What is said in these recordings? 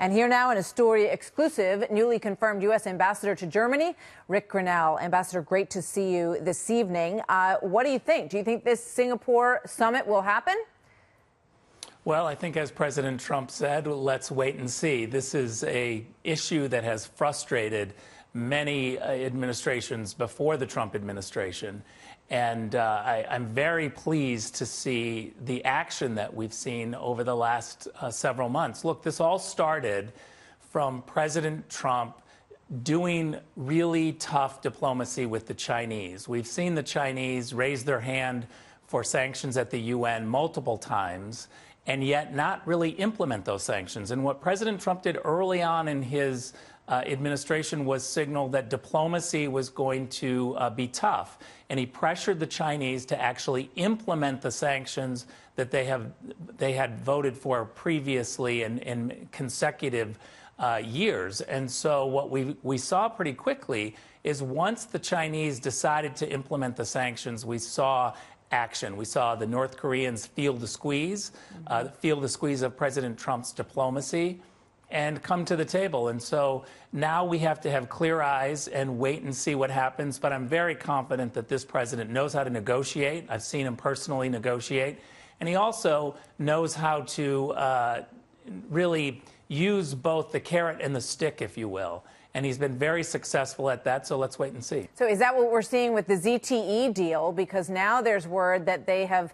And here now in a story exclusive, newly confirmed U.S. Ambassador to Germany, Ric Grenell. Ambassador, great to see you this evening. What do you think? Do you think this Singapore summit will happen? Well, I think as President Trump said, let's wait and see. This is an issue that has frustrated many administrations before the Trump administration. And I'm very pleased to see the action that we've seen over the last several months. Look, this all started from President Trump doing really tough diplomacy with the Chinese. We've seen the Chinese raise their hand for sanctions at the UN multiple times, and yet not really implement those sanctions. And what President Trump did early on in his administration was signal that diplomacy was going to be tough. And he pressured the Chinese to actually implement the sanctions that they had voted for previously in consecutive years. And so what we saw pretty quickly is once the Chinese decided to implement the sanctions, we saw action. We saw the North Koreans feel the squeeze of President Trump's diplomacy and come to the table. And so now we have to have clear eyes and wait and see what happens. But I'm very confident that this president knows how to negotiate. I've seen him personally negotiate. And he also knows how to really use both the carrot and the stick, if you will. And he's been very successful at that, so let's wait and see. So is that what we're seeing with the ZTE deal? Because now there's word that they have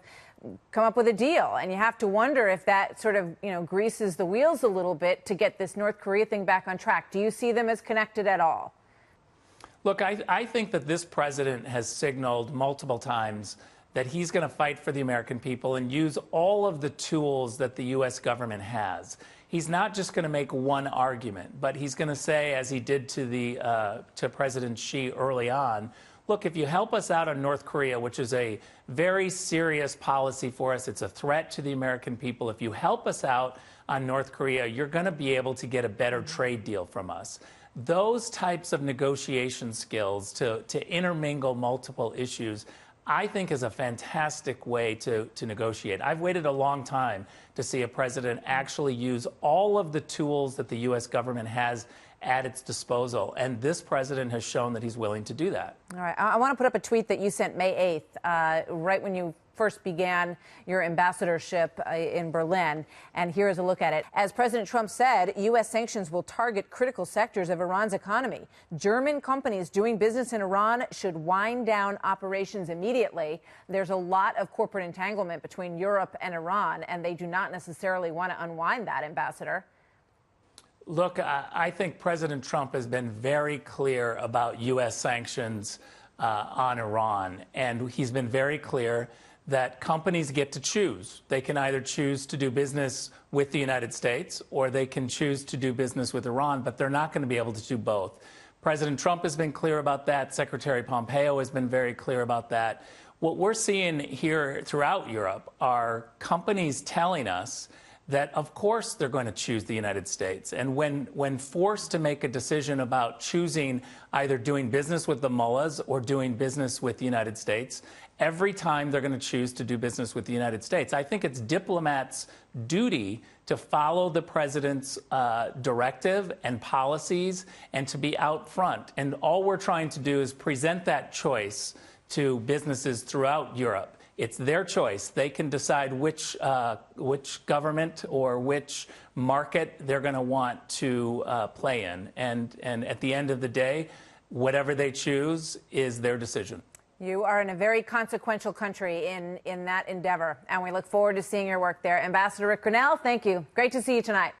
come up with a deal, and you have to wonder if that sort of, greases the wheels a little bit to get this North Korea thing back on track. Do you see them as connected at all? Look, I think that this president has signaled multiple times that he's going to fight for the American people and use all of the tools that the U.S. government has. He's not just going to make one argument, but he's going to say, as he did to President Xi early on, look, if you help us out on North Korea, which is a very serious policy for us, it's a threat to the American people. If you help us out on North Korea, you're going to be able to get a better trade deal from us. Those types of negotiation skills to intermingle multiple issues, I think, is a fantastic way to negotiate. I've waited a long time to see a president actually use all of the tools that the U.S. government has at its disposal. And this president has shown that he's willing to do that. All right. I want to put up a tweet that you sent May 8th, right when you first began your ambassadorship in Berlin. And here is a look at it. As President Trump said, U.S. sanctions will target critical sectors of Iran's economy. German companies doing business in Iran should wind down operations immediately. There's a lot of corporate entanglement between Europe and Iran, and they do not necessarily want to unwind that, Ambassador. Look, I think President Trump has been very clear about U.S. sanctions on Iran, and he's been very clear that companies get to choose. They can either choose to do business with the United States or they can choose to do business with Iran, but they're not going to be able to do both. President Trump has been clear about that. Secretary Pompeo has been very clear about that. What we're seeing here throughout Europe are companies telling us that, of course, they're going to choose the United States. And when forced to make a decision about choosing either doing business with the mullahs or doing business with the United States, every time they're going to choose to do business with the United States. I think it's diplomats' duty to follow the president's directive and policies and to be out front. And all we're trying to do is present that choice to businesses throughout Europe. It's their choice. They can decide which government or which market they're going to want to play in. And at the end of the day, whatever they choose is their decision. You are in a very consequential country in that endeavor, and we look forward to seeing your work there. Ambassador Ric Grenell, thank you. Great to see you tonight.